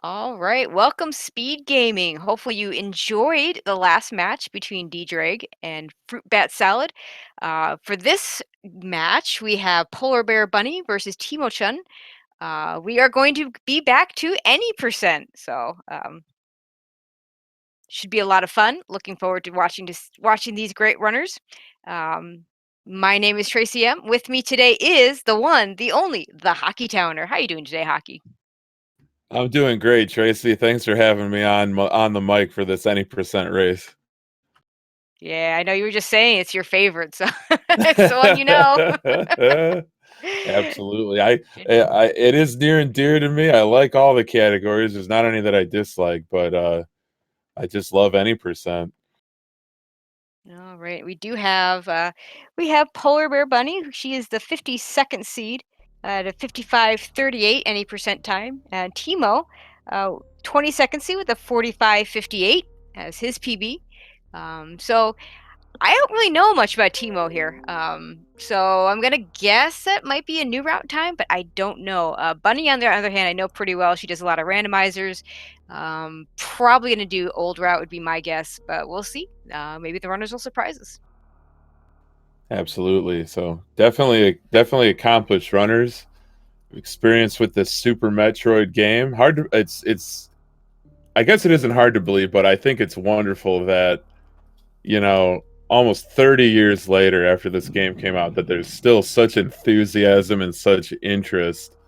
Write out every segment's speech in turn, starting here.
All right, welcome Speed Gaming. Hopefully you enjoyed the last match between D-Drag and Fruit Bat Salad. For this match, we have Polar Bear Bunny versus Timochun. We are going to be back to any percent, so should be a lot of fun. Looking forward to watching these great runners. Um, my name is Tracy M. With me today is the one, the only, the Hockey Towner. How you doing today, Hockey? I'm doing great, Tracy. Thanks for having me on the mic for this any percent race. Yeah, I know you were just saying it's your favorite, so it's the one you know. Absolutely. It is near and dear to me. I like all the categories. There's not any that I dislike, but I just love any percent. All right, we have Polar Bear Bunny. She is the 52nd seed at a 55:38 any percent time. And Timo, 22nd seed with a 45:58 as his PB. So I don't really know much about Timo here. So I'm gonna guess that might be a new route time, but I don't know. Bunny, on the other hand, I know pretty well. She does a lot of randomizers. Probably gonna do old route would be my guess, but we'll see. Maybe the runners will surprise us. Absolutely. So definitely accomplished runners. Experience with this Super Metroid game. Hard to it's I guess it isn't hard to believe, but I think it's wonderful that almost 30 years later after this game came out, that there's still such enthusiasm and such interest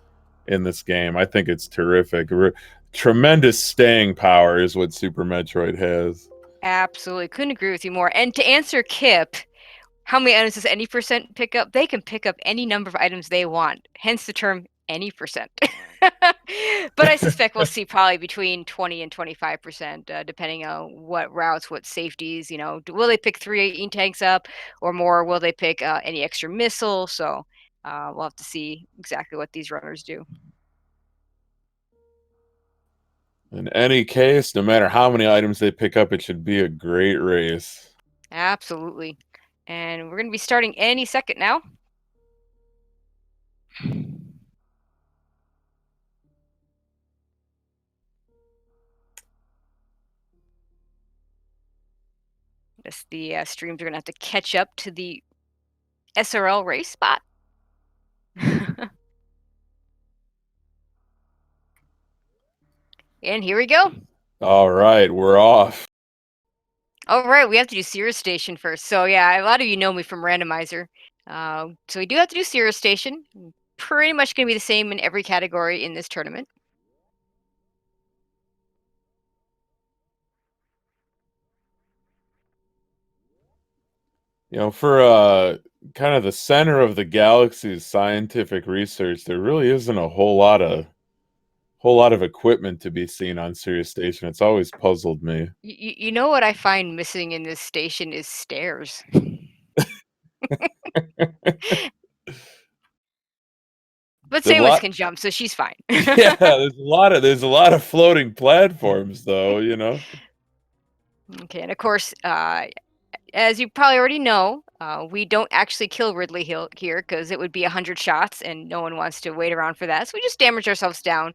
in this game. I think it's terrific. Tremendous staying power is what Super Metroid has. Absolutely, couldn't agree with you more. And to answer Kip, how many items does any percent pick up? They can pick up any number of items they want, hence the term any percent. But I suspect we'll see probably between 20 and 25%, depending on what routes, what safeties, will they pick 3 tanks up or more? Will they pick any extra missiles? So we'll have to see exactly what these runners do. In any case, no matter how many items they pick up, it should be a great race. Absolutely. And we're going to be starting any second now. Guess the streams are going to have to catch up to the SRL race spot. And here we go. All right, we're off. All right, we have to do Cirrus Station first. So yeah, a lot of you know me from Randomizer. So we do have to do Cirrus Station. Pretty much going to be the same in every category in this tournament. For kind of the center of the galaxy's scientific research, there really isn't a whole lot of equipment to be seen on Sirius Station. It's always puzzled me. You know what I find missing in this station is stairs. But There's a Samus lot. can jump, so she's fine. Yeah, there's a lot of floating platforms, though. Okay, and of course, as you probably already know, we don't actually kill Ridley Hill here because it would be 100 shots, and no one wants to wait around for that. So we just damage ourselves down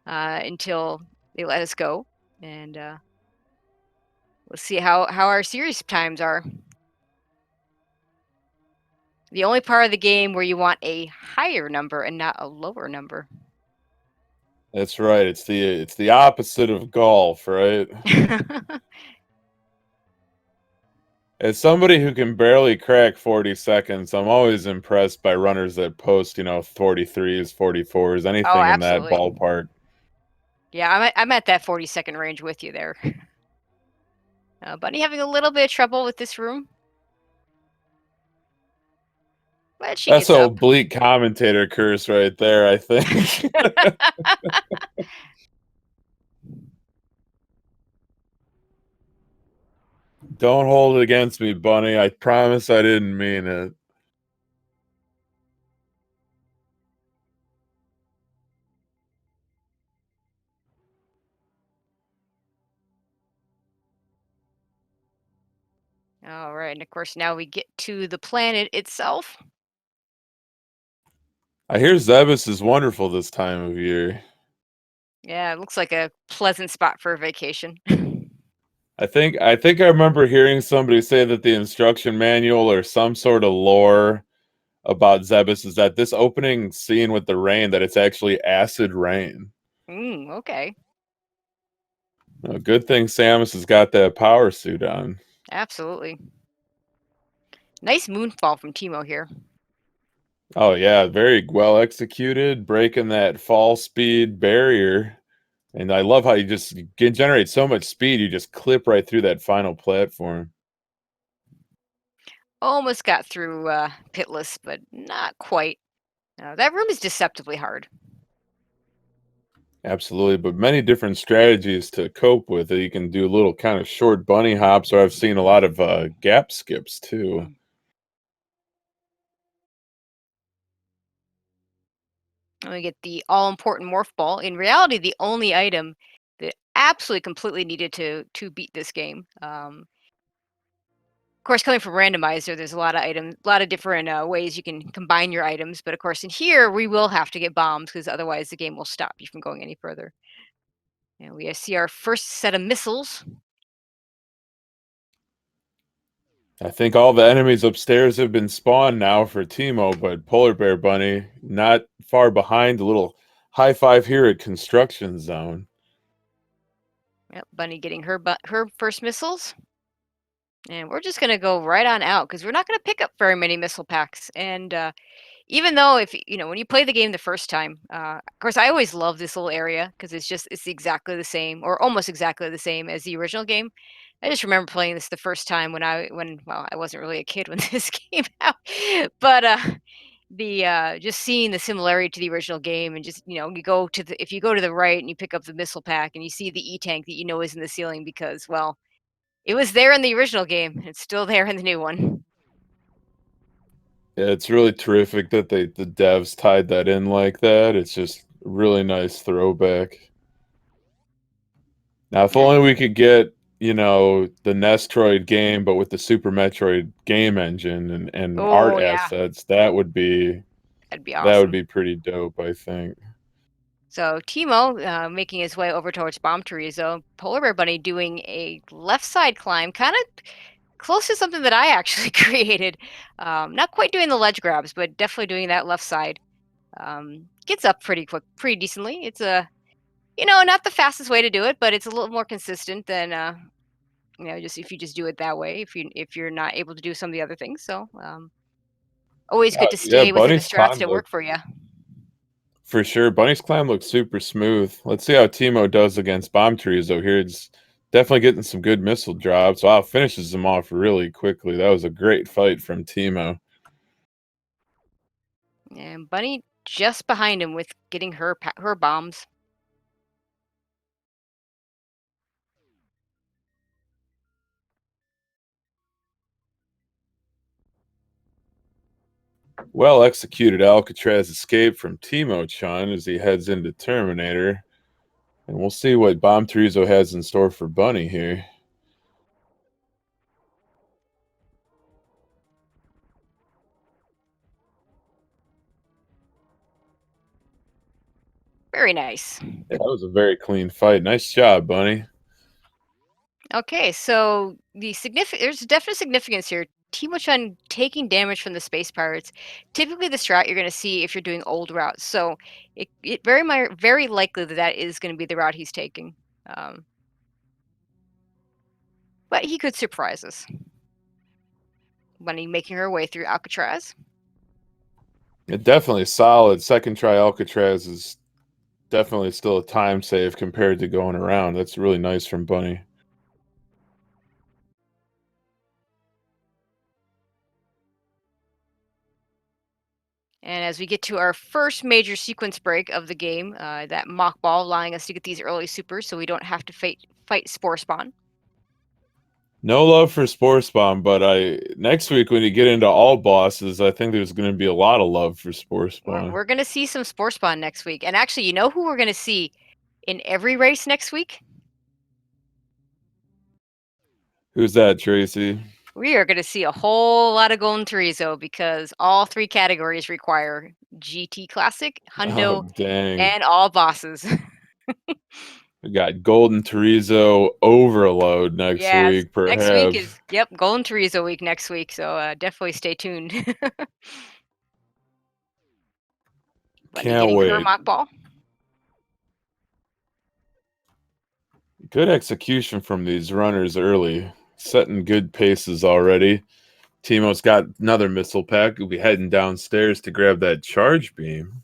until they let us go, and we'll see how our series times are. The only part of the game where you want a higher number and not a lower number. That's right. It's the opposite of golf, right? As somebody who can barely crack 40 seconds, I'm always impressed by runners that post, 43s, 44s, Oh, anything in that absolutely. ballpark. Yeah, I'm at that 40-second range with you there. Bunny having a little bit of trouble with this room, but she That's gets an up. oblique commentator curse right there, I think. Don't hold it against me, Bunny. I promise I didn't mean it. All right, and of course now we get to the planet itself. I hear Zebus is wonderful this time of year. Yeah, it looks like a pleasant spot for a vacation. I think I remember hearing somebody say that the instruction manual or some sort of lore about Zebus is that this opening scene with the rain that it's actually acid rain. Okay. Good thing Samus has got that power suit on. Absolutely. Nice moonfall from Timo here. Oh yeah, very well executed, breaking that fall speed barrier. And I love how you just can generate so much speed, you just clip right through that final platform. Almost got through pitless, but not quite. That room is deceptively hard. Absolutely, but many different strategies to cope with it. You can do little kind of short bunny hops, or I've seen a lot of gap skips too. Mm. And we get the all important morph ball. In reality, the only item that absolutely completely needed to beat this game. Of course, coming from randomizer, there's a lot of items, a lot of different ways you can combine your items. But of course, in here, we will have to get bombs because otherwise the game will stop you from going any further. And we see our first set of missiles. I think all the enemies upstairs have been spawned now for Timo, but Polar Bear Bunny not far behind. A little high five here at Construction Zone. Yep, Bunny getting her first missiles. And we're just gonna go right on out because we're not gonna pick up very many missile packs. And even though if when you play the game the first time, of course I always love this little area because it's exactly the same or almost exactly the same as the original game. I just remember playing this the first time when well I wasn't really a kid when this came out, but the just seeing the similarity to the original game and just you go to the if you go to the right and you pick up the missile pack and you see the e-tank that you know is in the ceiling because well it was there in the original game. It's still there in the new one. Yeah, it's really terrific that the devs tied that in like that. It's just a really nice throwback. Now, if Yeah. only we could get, the Nestroid game, but with the Super Metroid game engine and art Oh yeah, assets, that'd be that would awesome. be pretty dope, I think. So Timo making his way over towards Bomb Chorizo, Polar Bear Bunny doing a left side climb, kind of close to something that I actually created. Not quite doing the ledge grabs, but definitely doing that left side. Gets up pretty quick, pretty decently. It's a not the fastest way to do it, but it's a little more consistent than just if you just do it that way. If you're not able to do some of the other things, so always good to Yeah, stay within the Bunny's strats climb that look work for you. for sure. Bunny's climb looks super smooth. Let's see how Timo does against Bomb Trees though. Here it's definitely getting some good missile drops. Wow, finishes them off really quickly. That was a great fight from Timo. And Bunny just behind him with getting her bombs. Well executed Alcatraz escape from Timochun as he heads into Terminator. And we'll see what Bomb Chorizo has in store for Bunny here. Very nice. Yeah, that was a very clean fight. Nice job, Bunny. Okay, so there's definite significance here. Timo-chan taking damage from the space pirates. Typically, the strat you're going to see if you're doing old routes. So it very likely that that is going to be the route he's taking. Um, but he could surprise us. Bunny making her way through Alcatraz. It definitely solid. Second try Alcatraz is definitely still a time save compared to going around. That's really nice from Bunny. And as we get to our first major sequence break of the game, that mock ball allowing us to get these early supers so we don't have to fight Spore Spawn. No love for Sports Bomb, but I next week when you get into all bosses, I think there's going to be a lot of love for Sports We're, Bomb. we're going to see some Spore Spawn next week. And actually, you know who we're going to see in every race next week? Who's that, Tracy? We are going to see a whole lot of Golden Chorizo because all three categories require GT Classic, Oh Hundo, dang! and all bosses. We got Golden Chorizo Overload next Yes, week, next week perhaps. is, yep, Golden Chorizo week next week, so definitely stay tuned. Bunny Can't getting her wait. mock ball. Good execution from these runners early, setting good paces already. Timo's got another missile pack. We'll be heading downstairs to grab that charge beam.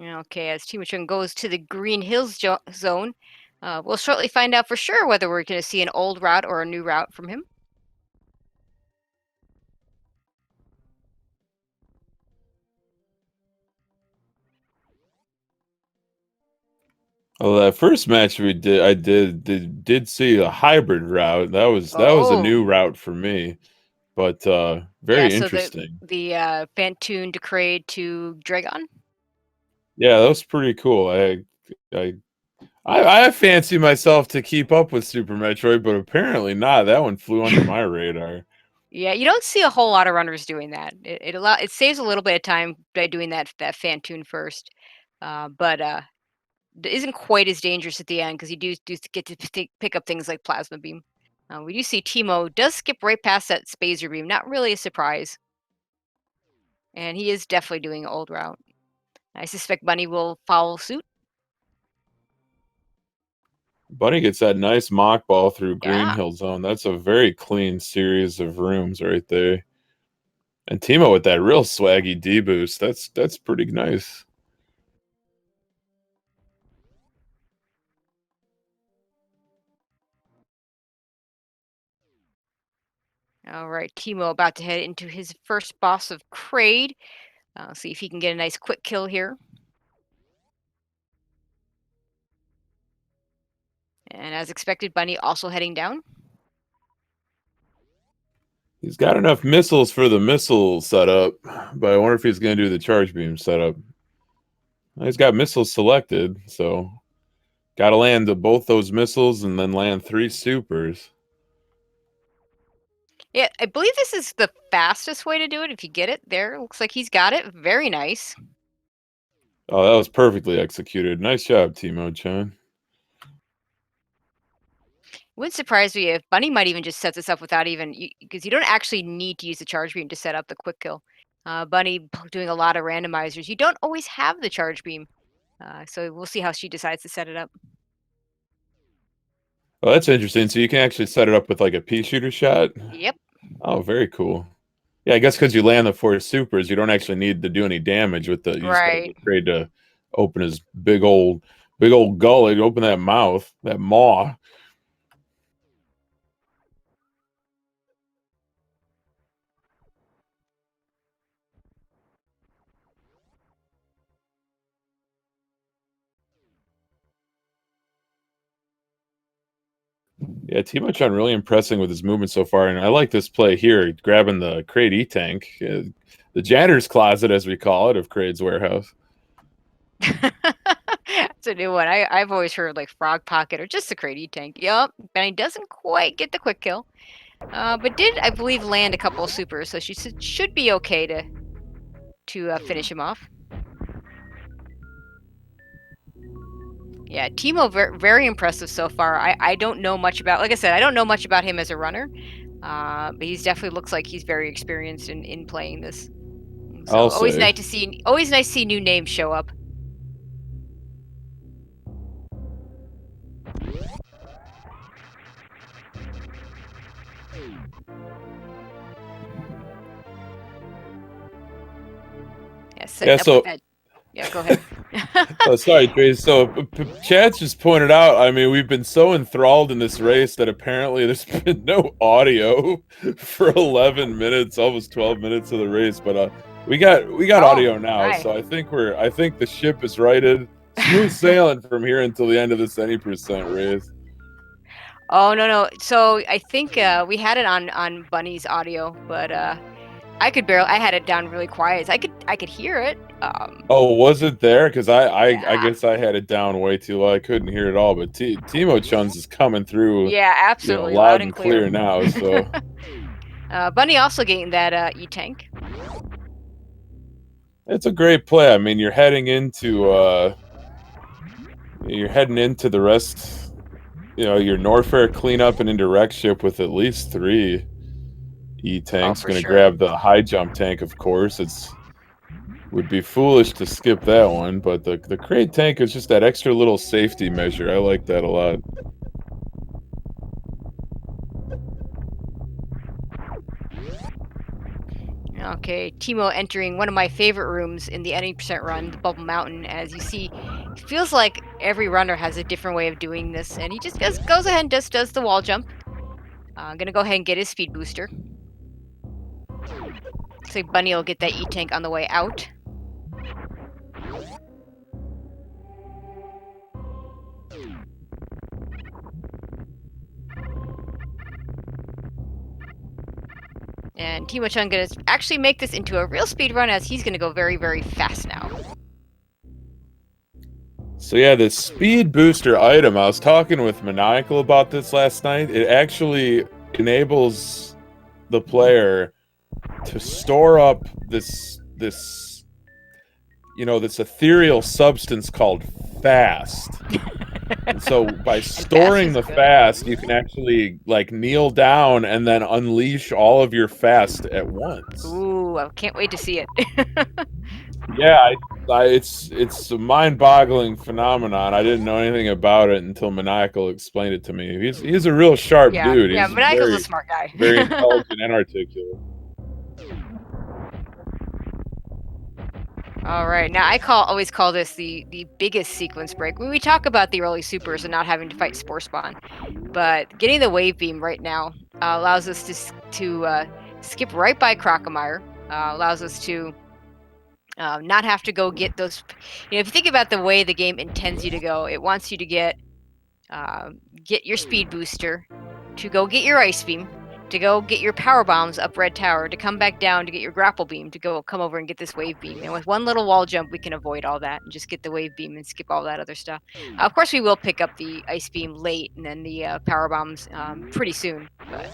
Okay, as Timochun goes to the Green Hills zone, we'll shortly find out for sure whether we're going to see an old route or a new route from him. Well, that first match we did, I did see a hybrid route. That was a Oh, new route for me, but yeah. very So the interesting. the uh, Fantoon Decrade to Dragon. Yeah, that was pretty cool. I I fancy myself to keep up with Super Metroid, but apparently not. That one flew under my radar. Yeah, you don't see a whole lot of runners doing that. It saves a little bit of time by doing that Fantoon first, but isn't quite as dangerous at the end because you do get to pick up things like plasma beam. We do see Timo does skip right past that spacer beam. Not really a surprise, and he is definitely doing an old route. I suspect Bunny will follow suit. Bunny gets that nice mock ball through Green Yeah. Hill Zone. That's a very clean series of rooms right there. And Timo with that real swaggy D boost. That's pretty nice. All right, Timo about to head into his first boss of Kraid. See if he can get a nice quick kill here. And as expected, Bunny also heading down. He's got enough missiles for the missile setup, but I wonder if he's going to do the charge beam setup. He's got missiles selected, so got to land both those missiles and then land 3 supers. Yeah, I believe this is the fastest way to do it. If you get it there, looks like he's got it. Very nice. Oh, that was perfectly executed. Nice job, Timochun. Wouldn't surprise me if Bunny might even just set this up without even because you don't actually need to use the charge beam to set up the quick kill. Bunny doing a lot of randomizers. You don't always have the charge beam, so we'll see how she decides to set it up. Oh, that's interesting. So you can actually set it up with like a pea shooter shot. Yep. Oh, very cool. Yeah, I guess because you land the 4 supers, you don't actually need to do any damage with the. You just got to Right. get ready to open his big old gullet, open that mouth, that maw. Yeah, Timochun really impressing with his movement so far, and I like this play here, grabbing the Kraid E tank, the janitor's closet, as we call it, of Kraid's warehouse. That's a new one. I've always heard like frog pocket or just the crate tank. Yup. Benny doesn't quite get the quick kill. But did I believe land a couple of supers, so she should be okay to finish him off. Yeah, Timo very impressive so far. I don't know much about, like I said, I don't know much about him as a runner, but he's definitely looks like he's very experienced in playing this. I'll So say. always nice to see new names show up. Yeah, Yeah, setting up with so that. Yeah, go ahead. oh, sorry, Trace. So, Chad's just pointed out. I mean, we've been so enthralled in this race that apparently there's been no audio for 11 minutes, almost 12 minutes of the race. But we got Oh, audio now, hi. so I think the ship is righted, smooth sailing from here until the end of this any percent race. Oh, no, no. So I think we had it on Bunny's audio, but I could barely. I had it down really quiet. I could hear it. Oh, was it there? Because I Yeah, guess I had it down way too low. I couldn't hear it all. But Timochun's is coming through, yeah, absolutely, loud loud and and clear. clear now. So Bunny also getting that E-tank. it's a great play. I mean, you're heading into the rest. Your Norfair cleanup and into wreck ship with at least 3 E Oh, tanks. for Going to sure. grab the high jump tank, of course. It's would be foolish to skip that one, but the crate tank is just that extra little safety measure. I like that a lot. Okay, Timo entering one of my favorite rooms in the 90% run, the Bubble Mountain. As you see, it feels like every runner has a different way of doing this, and he just goes ahead and just does the wall jump. I'm gonna go ahead and get his speed booster. So Bunny will get that E-tank on the way out. And Timochun gonna actually make this into a real speed run, as he's gonna go very, very fast now. So yeah, the speed booster item, I was talking with Maniacal about this last night. It actually enables the player to store up this ethereal substance called fast. And so by And fast storing is the good. fast, you can actually like kneel down and then unleash all of your fast at once. Ooh, I can't wait to see it. Yeah, it's a mind-boggling phenomenon. I didn't know anything about it until Maniacal explained it to me. He's a real sharp Yeah, dude. yeah, He's Maniacal's a very smart guy. very intelligent and articulate. All right, now always call this the biggest sequence break when we talk about the early supers and not having to fight Spore Spawn. But getting the wave beam right now allows us to skip right by Crocomire. Allows us to not have to go get those. If you think about the way the game intends you to go, it wants you to get your speed booster, to go get your ice beam, to go get your power bombs up Red Tower, to come back down to get your grapple beam, to come over and get this wave beam. And with one little wall jump, we can avoid all that and just get the wave beam and skip all that other stuff. Of course, we will pick up the ice beam late and then the power bombs pretty soon, but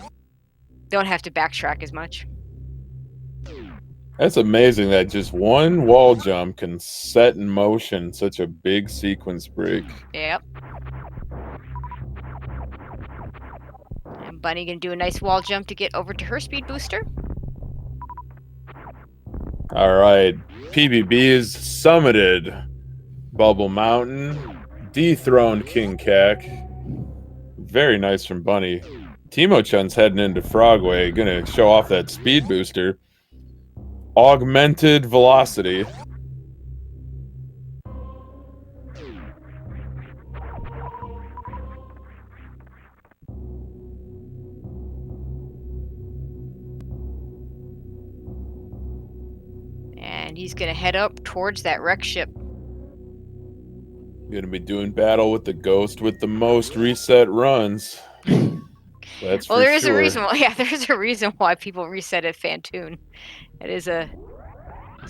don't have to backtrack as much. That's amazing that just one wall jump can set in motion such a big sequence break. Yep. And Bunny gonna do a nice wall jump to get over to her speed booster. All right, PBB is summited. Bubble Mountain dethroned King Cac. Very nice from Bunny. Timochun's heading into Frogway, gonna show off that speed booster. Augmented velocity. And he's gonna head up towards that wreck ship. Gonna be doing battle with the ghost with the most reset runs. That's Well, for there is a sure. reason why. Yeah, there's a reason why people reset at Fantoon. It is a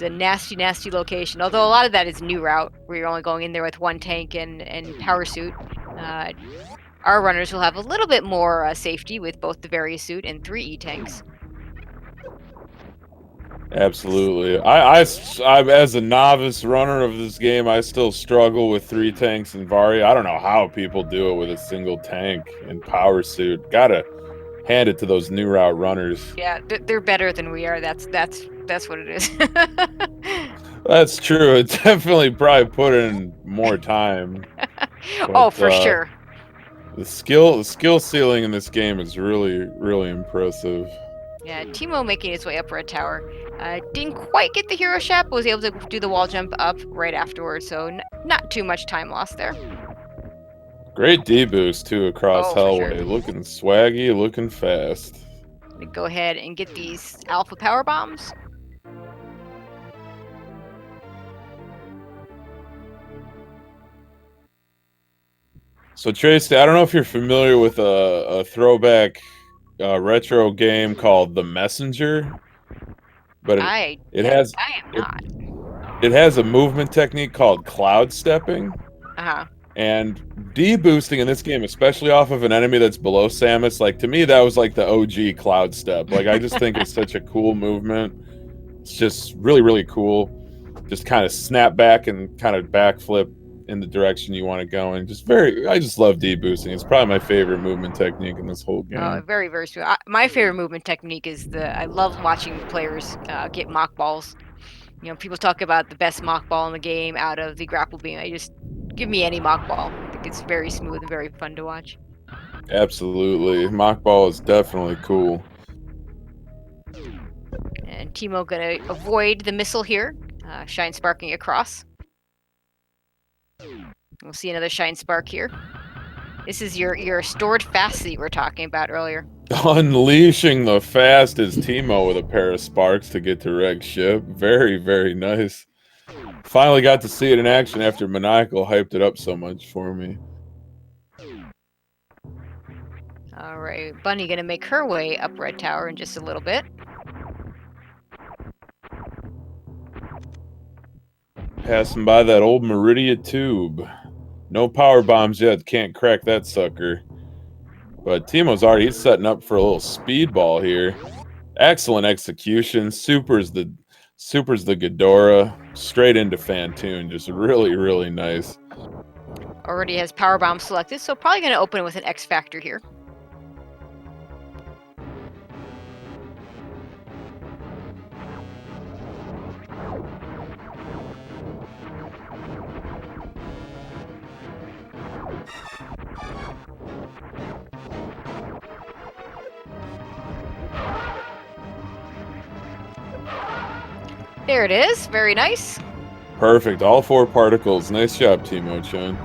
nasty, nasty location. Although a lot of that is new route, where you're only going in there with one tank and power suit. Our runners will have a little bit more safety with both the various suit and 3 E-tanks. Absolutely. I, as a novice runner of this game, I still struggle with 3 tanks and Vari. I don't know how people do it with a single tank and power suit. Gotta hand it to those new route runners. Yeah, they're better than we are. That's what it is. That's true. It definitely probably put in more time. Oh, But for sure. the skill ceiling in this game is really, really impressive. Yeah, Timo making his way up Red Tower. Didn't quite get the hero shot, but was able to do the wall jump up right afterwards, so not too much time lost there. Great D boost too across Oh, for sure. Hellway. Looking swaggy, looking fast. Gonna go ahead and get these alpha power bombs. So Tracy, I don't know if you're familiar with a throwback retro game called The Messenger. but I it am has it, not. it has a movement technique called cloud stepping. Uh-huh. And deboosting in this game, especially off of an enemy that's below Samus, like to me, that was like the OG cloud step. Like I just think it's such a cool movement. It's just really, really cool. Just kind of snap back and kind of backflip in the direction you want to go. And just I just love deboosting. It's probably my favorite movement technique in this whole Oh, game. very, very smooth. My favorite movement technique is I love watching players get mock balls. People talk about the best mock ball in the game out of the grapple beam. I just give me any mock ball. I think it's very smooth and very fun to watch. Absolutely. Mock ball is definitely cool. And Timo gonna avoid the missile here. Shine sparking across. We'll see another shine spark here. This is your stored fast that you were talking about earlier. Unleashing the fastest Teemo with a pair of sparks to get to Reg's ship. Very, very nice. Finally got to see it in action after Maniacal hyped it up so much for me. All right, Bunny gonna make her way up Red Tower in just a little bit. Passing by that old Meridia tube. No power bombs yet. Can't crack that sucker. But he's setting up for a little speedball here. Excellent execution. Super's the Ghidorah. Straight into Fantoon. Just really, really nice. Already has power bomb selected, so probably gonna open with an X Factor here. There it is. Very nice. Perfect. All 4 particles. Nice job, Timochun.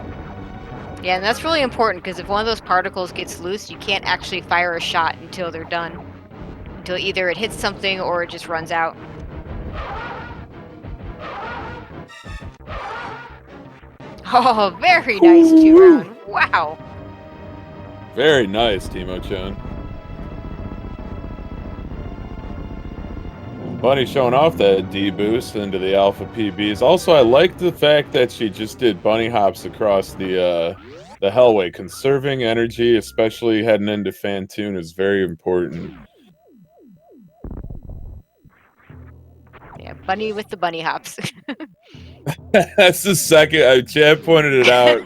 Yeah, and that's really important because if one of those particles gets loose, you can't actually fire a shot until they're done. Until either it hits something or it just runs out. Oh, very nice 2-round. Wow. Very nice, Timochun. Bunny showing off that D boost into the Alpha PBs. Also, I like the fact that she just did bunny hops across the Hellway. Conserving energy, especially heading into Fantoon, is very important. Yeah, Bunny with the bunny hops. That's the second. Chad pointed it out.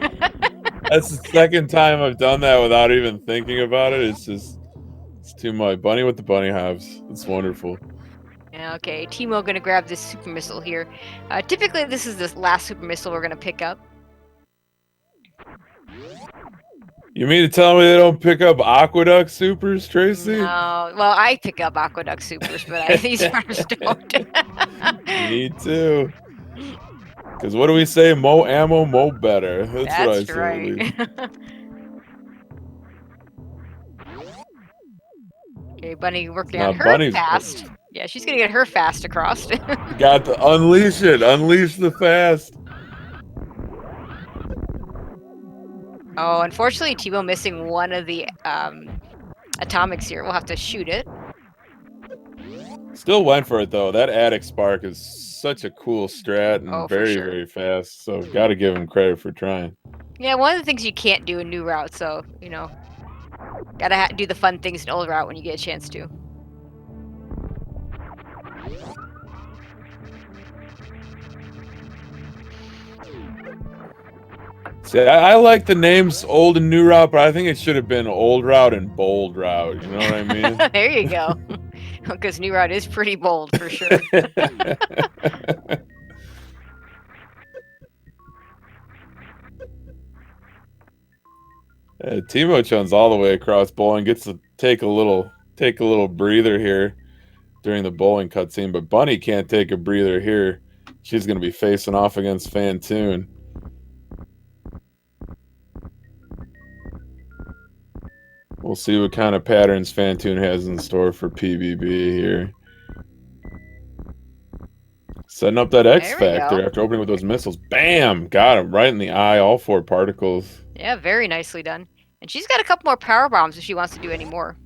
That's the second time I've done that without even thinking about it. It's too much. Bunny with the bunny hops. It's wonderful. Okay, Timo gonna grab this super missile here. Typically, this is the last super missile we're gonna pick up. You mean to tell me they don't pick up Aqueduct Supers, Tracy? No, well, I pick up Aqueduct Supers, but these runners don't. Me too. Because what do we say? Mo ammo, mo better. That's what I That's say, at right. least. Okay, Bunny working Now, on her Bunny's fast. Yeah, she's gonna get her fast across. got to unleash it. Unleash the fast. Oh, unfortunately, Timo missing one of the atomics here. We'll have to shoot it. Still went for it, though. That attic spark is such a cool strat and Oh, for very, sure. very fast. So, got to give him credit for trying. Yeah, one of the things you can't do in new route, so, gotta do the fun things in old route when you get a chance to. See, I like the names old and new route, but I think it should have been old route and bold route. You know what I mean? There you go. Because new route is pretty bold, for sure. Timochun's all the way across bowling, gets to take a little breather here during the bowling cutscene, but Bunny can't take a breather here. She's going to be facing off against Fantoon. We'll see what kind of patterns Fantoon has in store for PBB here. Setting up that X Factor after opening with those missiles. Bam! Got him right in the eye, all 4 particles. Yeah, very nicely done. And she's got a couple more power bombs if she wants to do any more.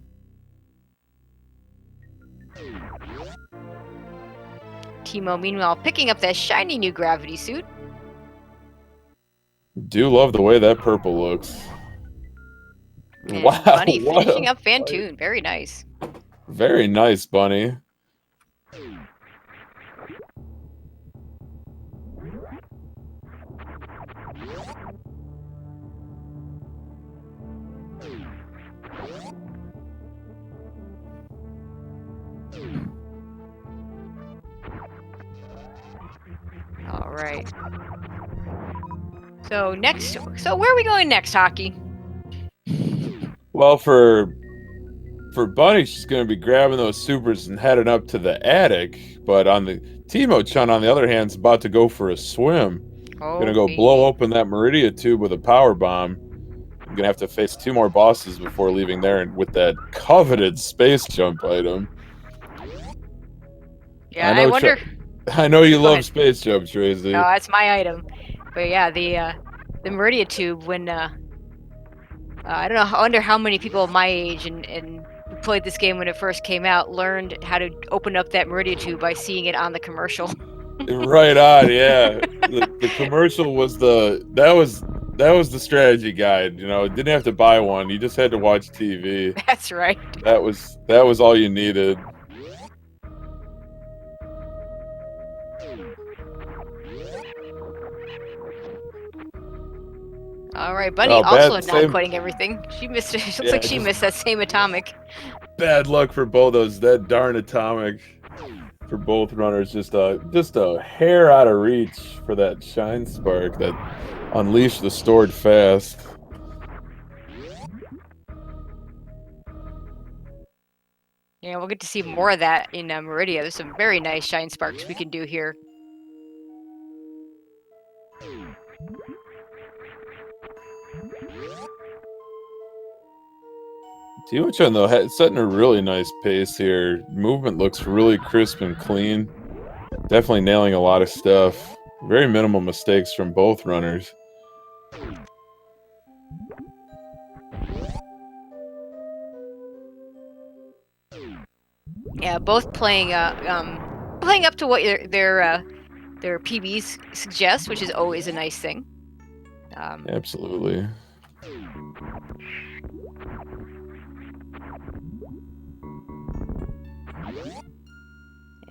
Timo, meanwhile, picking up that shiny new gravity suit. Do love the way that purple looks. And Wow, Bunny what finishing a up fight. Fantoon. Very nice. Very nice, Bunny. All right. So where are we going next, Hockey? Well, for Bunny, she's going to be grabbing those supers and heading up to the attic. But on the Timochun, on the other hand, is about to go for a swim. Going to go blow Okay. open that Meridia tube with a power bomb. I'm going to have to face 2 more bosses before leaving there and with that coveted space jump item. Yeah, I wonder. I know you Go love ahead. space jump, Oh, Tracy. that's my item. But yeah, the Meridia tube. When I don't know. I wonder how many people my age and who played this game when it first came out learned how to open up that Meridia tube by seeing it on the commercial. Right on, yeah. The commercial was that was the strategy guide. You know, didn't have to buy one. You just had to watch TV. That's right. That was all you needed. All right, Bunny Oh, also not same. quitting everything. She missed it. Looks Yeah, like she just missed that same atomic. bad luck for both those. That darn atomic for both runners. Just a hair out of reach for that shine spark that unleashed the stored fast. Yeah, we'll get to see more of that in Meridia. There's some very nice shine sparks we can do here. Timochun though setting a really nice pace here. Movement looks really crisp and clean. Definitely nailing a lot of stuff. Very minimal mistakes from both runners. Yeah, both playing playing up to what their PBs suggest, which is always a nice thing. Absolutely.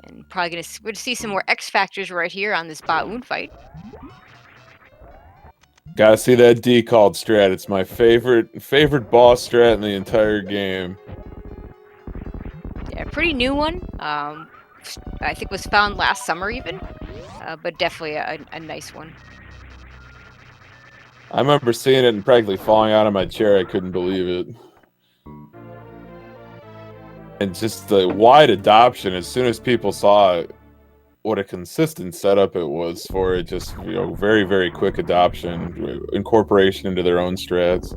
And probably we're gonna see some more X factors right here on this Baoon fight. Gotta see that D called strat. It's my favorite boss strat in the entire game. Yeah, pretty new one. I think was found last summer even, but definitely a nice one. I remember seeing it and practically falling out of my chair. I couldn't believe it. And just the wide adoption as soon as people saw it, what a consistent setup it was for it. Just, you know, very, very quick adoption, incorporation into their own strats.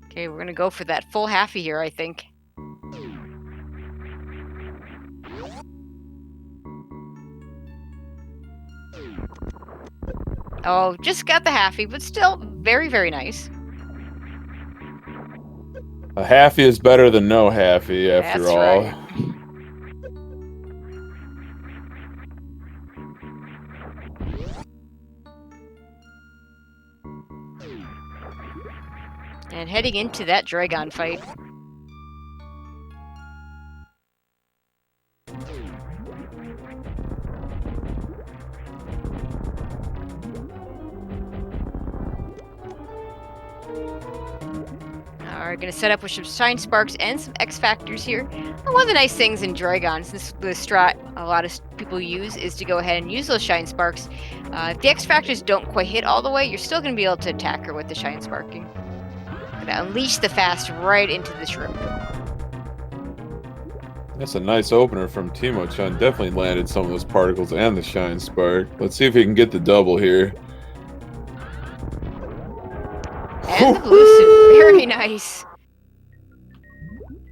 Okay, we're gonna go for that full halfie here, I think. Oh, just got the halfie, but still very, very nice. A halfie is better than no halfie, after That's all. right. And heading into that Dragon fight. We're going to set up with some shine sparks and some X factors here. And one of the nice things in Dragon, since the strat a lot of people use, is to go ahead and use those shine sparks. If the X factors don't quite hit all the way, you're still going to be able to attack her with the shine sparking. Gonna unleash the fast right into the shrimp. That's a nice opener from Timochun. Definitely landed some of those particles and the shine spark. Let's see if he can get the double here. And the blue suit. Very nice.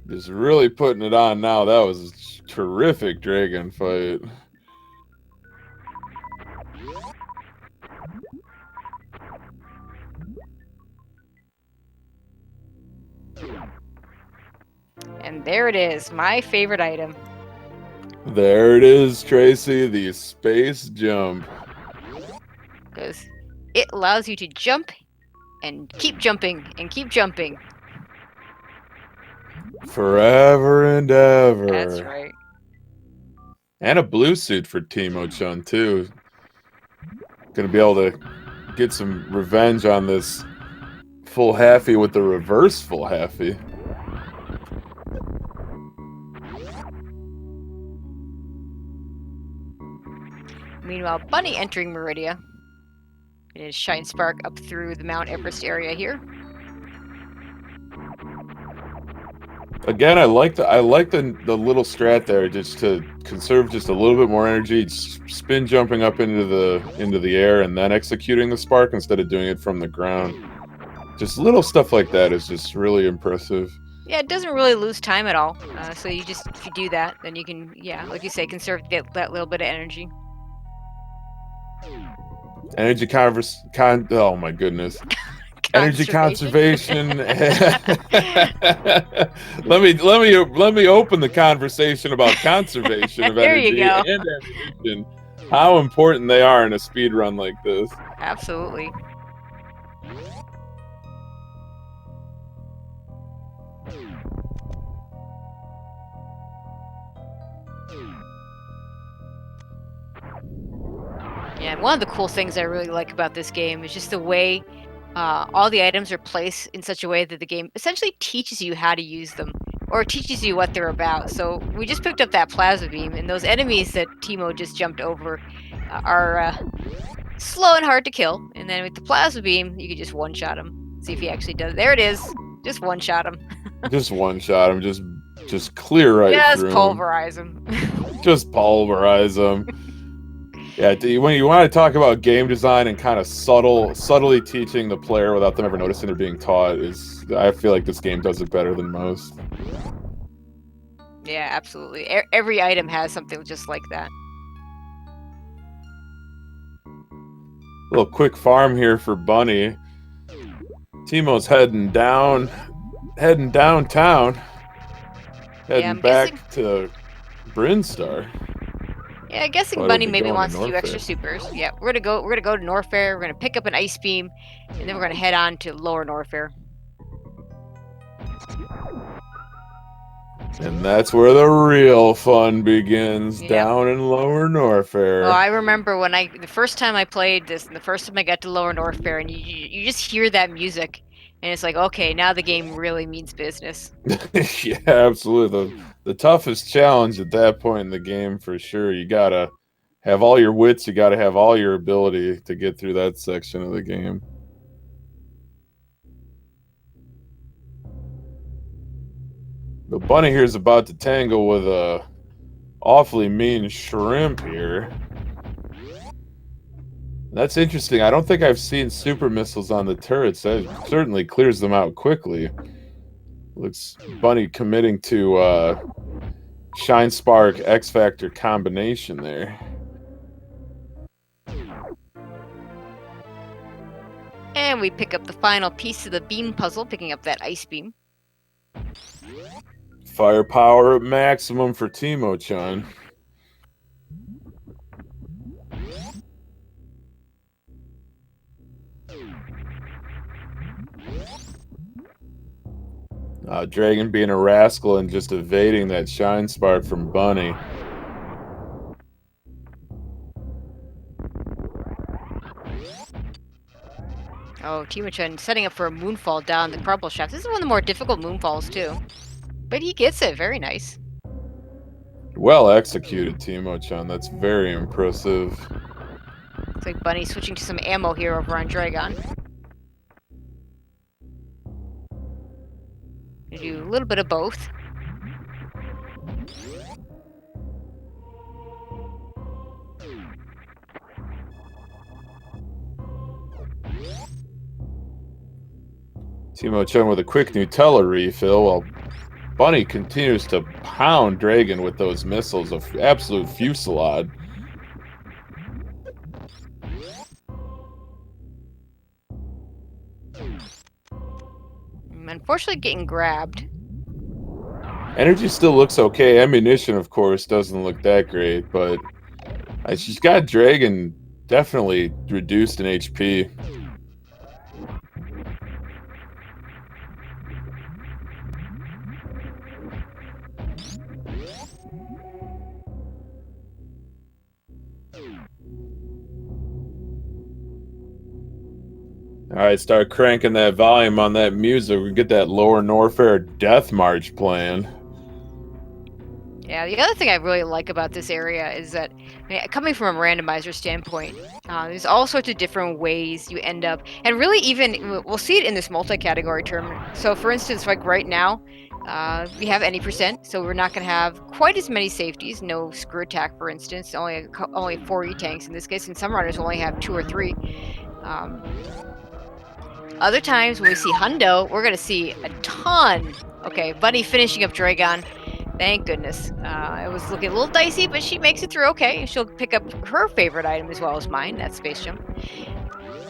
Just really putting it on now. That was a terrific dragon fight. And there it is, my favorite item. There it is, Tracy, the space jump. Because it allows you to jump and keep jumping and keep jumping. Forever and That's ever. right. And a blue suit for Timochun, too. Gonna be able to get some revenge on this full halfie with the reverse full halfie. Meanwhile, Bunny entering Meridia. It is Shine Spark up through the Mount Everest area here. Again, I like the little strat there, just to conserve just a little bit more energy, spin jumping up into the air and then executing the spark instead of doing it from the ground. Just little stuff like that is just really impressive. Yeah, it doesn't really lose time at all. So you just, if you do that, then you can, yeah, like you say, conserve that little bit of energy. Oh my goodness. Energy Conservation. conservation. let me open the conversation about conservation of There you energy go. and ammunition. How important they are in a speed run like this. Absolutely. Yeah, and one of the cool things I really like about this game is just the way all the items are placed in such a way that the game essentially teaches you how to use them, or teaches you what they're about. So we just picked up that plasma beam, and those enemies that Timo just jumped over are slow and hard to kill. And then with the plasma beam, you can just one-shot him. See if he actually does. There it is. Just one-shot him. Just one shot him. Just clear right Just through him. pulverize him. Just pulverize him. Yeah, when you want to talk about game design and kind of subtly teaching the player without them ever noticing they're being taught, I feel like this game does it better than most. Yeah, absolutely. Every item has something just like that. Little quick farm here for Bunny. Timo's heading downtown. Heading I'm back guessing. to Brinstar. Yeah, I'm guessing But Bunny be maybe going wants to a few extra Norfair. supers. Yeah, we're gonna go. We're gonna go to Norfair. We're gonna pick up an ice beam, and then we're gonna head on to Lower Norfair. And that's where the real fun begins, Yep. down in Lower Norfair. Oh, I remember when the first time I played this, and the first time I got to Lower Norfair, and you just hear that music, and it's like, okay, now the game really means business. Yeah, absolutely. The toughest challenge at that point in the game, for sure. You gotta have all your wits. You gotta have all your ability to get through that section of the game. The bunny here is about to tangle with a awfully mean shrimp here. That's interesting. I don't think I've seen super missiles on the turrets. That certainly clears them out quickly. Looks Bunny committing to Shine Spark X Factor combination there. And we pick up the final piece of the beam puzzle, picking up that ice beam. Firepower at maximum for Timochun. Dragon being a rascal and just evading that Shine Spark from Bunny. Oh, Timochun setting up for a moonfall down the crumble shaft. This is one of the more difficult moonfalls, too. But he gets it. Very nice. Well executed, Timochun. That's very impressive. Looks like Bunny switching to some ammo here over on Dragon. Gonna do a little bit of both. Timochun with a quick Nutella refill while Bunny continues to pound Dragon with those missiles of absolute fusillade. Unfortunately, getting grabbed. Energy still looks okay. Ammunition, of course, doesn't look that great, but she's got Dragon definitely reduced in HP. All right, start cranking that volume on that music. We get that Lower Norfair Death March playing. Yeah, the other thing I really like about this area is that, coming from a randomizer standpoint, there's all sorts of different ways you end up, and really even we'll see it in this multi-category tournament. So, for instance, like right now, we have any percent, so we're not going to have quite as many safeties. No screw attack, for instance, only 4 e-tanks in this case, and some runners only have 2 or 3. Other times when we see Hundo, we're going to see a ton. Okay, Bunny finishing up Dragon. Thank goodness. It was looking a little dicey, but she makes it through okay. She'll pick up her favorite item as well as mine, that's Space Jump.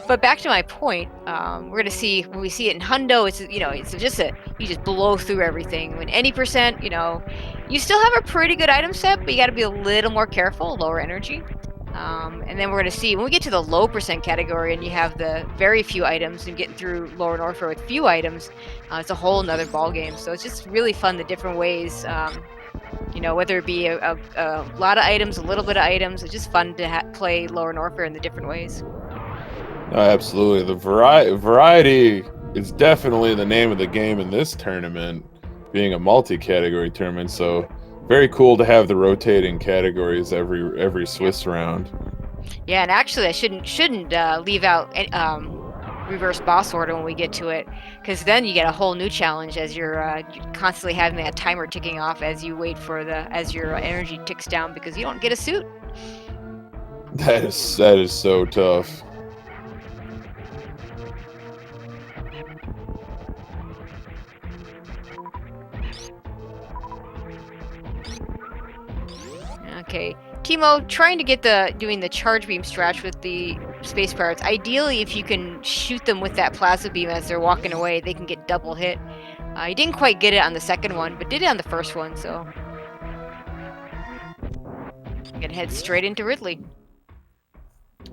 But back to my point, we're gonna see when we see it in Hundo, it's just you just blow through everything. When any percent, you still have a pretty good item set, but you got to be a little more careful, lower energy. And then we're going to see when we get to the low percent category and you have the very few items and getting through Lower Norfair with few items, it's a whole nother ball game. So it's just really fun the different ways, whether it be a lot of items, a little bit of items. It's just fun to play Lower Norfair in the different ways. Absolutely. The variety is definitely the name of the game in this tournament, being a multi-category tournament. So very cool to have the rotating categories every Swiss round. Yeah, and actually, I shouldn't leave out reverse boss order when we get to it, because then you get a whole new challenge as you're constantly having that timer ticking off as you wait for as your energy ticks down because you don't get a suit. That is so tough. Okay, Timo, trying to get doing the charge beam stretch with the space pirates. Ideally, if you can shoot them with that plasma beam as they're walking away, they can get double hit. You didn't quite get it on the second one, but did it on the first one, so I'm gonna head straight into Ridley.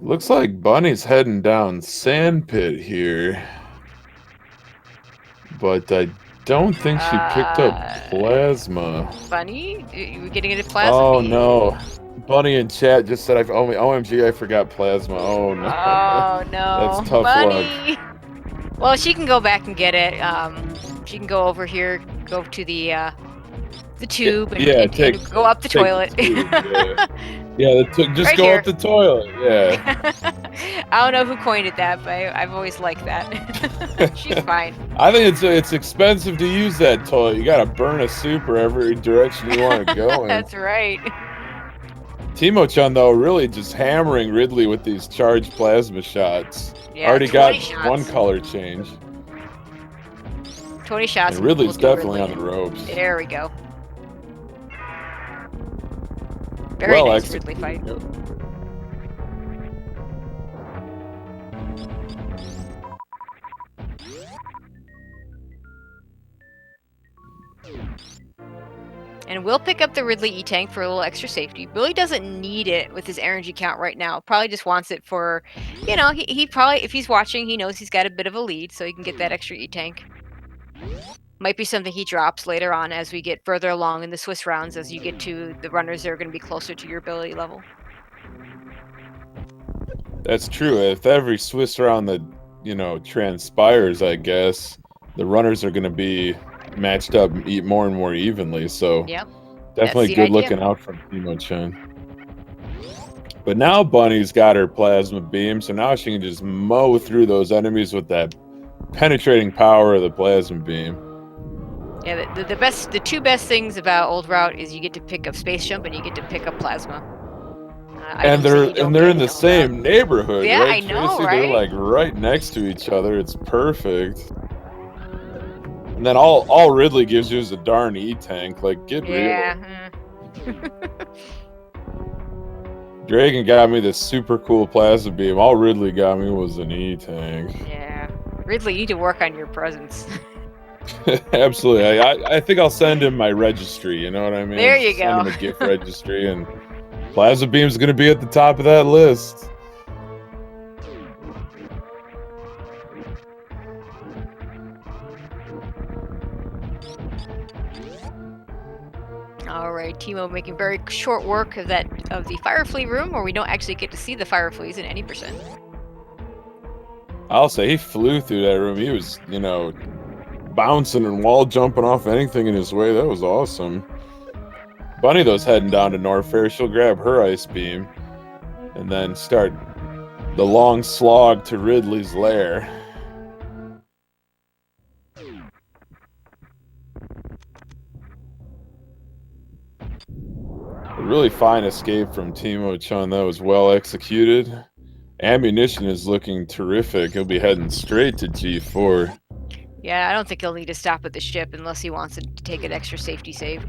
Looks like Bunny's heading down Sandpit here, but I don't think she picked up Plasma. Bunny? You getting into Plasma? Oh no. Bunny in chat just said, OMG, I forgot Plasma. Oh no. Oh no. That's tough Bunny. luck. Well, she can go back and get it. She can go over here, go to the tube, and go up the toilet. Just right go here. up the toilet. Yeah. I don't know who coined it that, but I've always liked that. She's fine. I think it's expensive to use that toilet. You gotta burn a super every direction you want to go in. That's right. Timochun, though, really just hammering Ridley with these charged plasma shots. Yeah, Already got shots. one color change. 20 shots. And Ridley's definitely on the ropes. There we go. Very nice Ridley fight. Yep. And we'll pick up the Ridley E-Tank for a little extra safety. Really doesn't need it with his energy count right now. Probably just wants it for, he probably, if he's watching, he knows he's got a bit of a lead, so he can get that extra E-Tank. Might be something he drops later on as we get further along in the Swiss rounds, as you get to the runners that are going to be closer to your ability level. That's true. If every Swiss round that, transpires, I guess, the runners are going to be matched up more and more evenly. So yep. Definitely good looking out from Timochun. But now Bunny's got her plasma beam, so now she can just mow through those enemies with that penetrating power of the plasma beam. Yeah, the two best things about Old Route is you get to pick up Space Jump and you get to pick up Plasma. And they're in the same neighborhood. Yeah, right, I know, Tracy? right? They're like right next to each other. It's perfect. And then all Ridley gives you is a darn E-Tank. Like, get real. Yeah. Dragon got me this super cool plasma beam. All Ridley got me was an E-Tank. Yeah. Ridley, you need to work on your presence. Absolutely. I think I'll send him my registry. You know what I mean? There you Just send go. him a gift registry, and Plasma Beam's going to be at the top of that list. All right, Timo making very short work of the fire flea room, where we don't actually get to see the fire fleas in any percent. I'll say he flew through that room. He was, bouncing and wall jumping off anything in his way. That was awesome. Bunny, though's heading down to Norfair. She'll grab her ice beam and then start the long slog to Ridley's lair. A really fine escape from Timochun. That was well executed. Ammunition is looking terrific. He'll be heading straight to G4. Yeah, I don't think he'll need to stop at the ship unless he wants to take an extra safety save.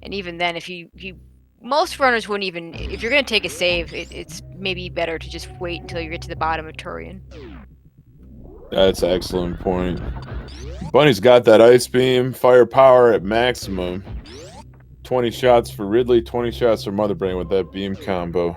And even then, most runners wouldn't even, if you're going to take a save, it's maybe better to just wait until you get to the bottom of Turian. That's an excellent point. Bunny's got that ice beam, firepower at maximum. 20 shots for Ridley, 20 shots for Motherbrain with that beam combo.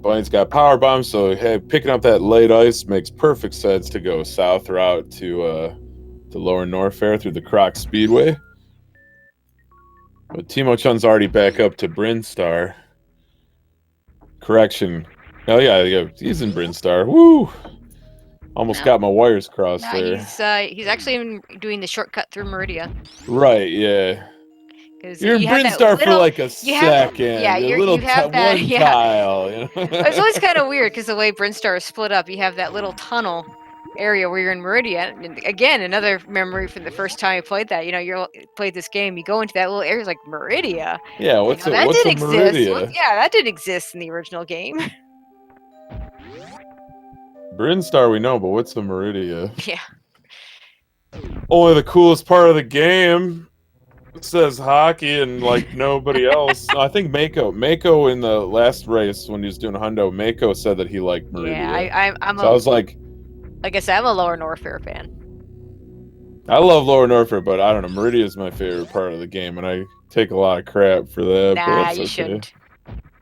Bunny's got power bombs, so hey, picking up that late ice makes perfect sense to go south route to Lower Norfair through the Croc Speedway. But Timochun's already back up to Brinstar. Correction. Oh yeah, he's in Brinstar. Woo! Almost got my wires crossed there. He's actually doing the shortcut through Meridia. Right, yeah. You're in you have Brinstar for like a second. Yeah, you have that. one Yeah, tile. You know? it's always kind of weird because the way Brinstar is split up, you have that little tunnel area where you're in Meridia. And again, another memory from the first time you played that. You played this game, you go into that little area, it's like Meridia. Yeah, what's a Meridia? Yeah, that didn't exist in the original game. Brinstar we know, but what's a Meridia? Yeah. Only the coolest part of the game. It says hockey and like nobody else. I think Mako in the last race when he was doing Hundo, Mako said that he liked Meridia. Yeah, I was like I said, I'm a Lower Norfair fan. I love Lower Norfair, but I don't know. Meridia is my favorite part of the game, and I take a lot of crap for that. Nah, but that's you okay. shouldn't.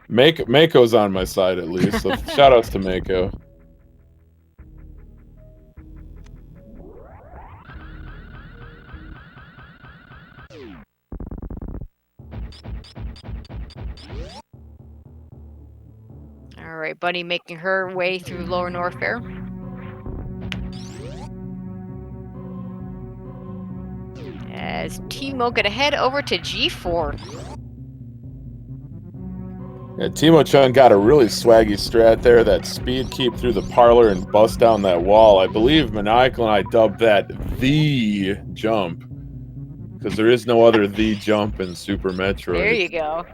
Mako's on my side at least. So shout outs to Mako. All right, Bunny making her way through Lower Norfair. As Timo gonna head over to G4. Yeah, Timochun got a really swaggy strat there. That speed keep through the parlor and bust down that wall. I believe Maniacal and I dubbed that the jump because there is no other the jump in Super Metroid. There you go.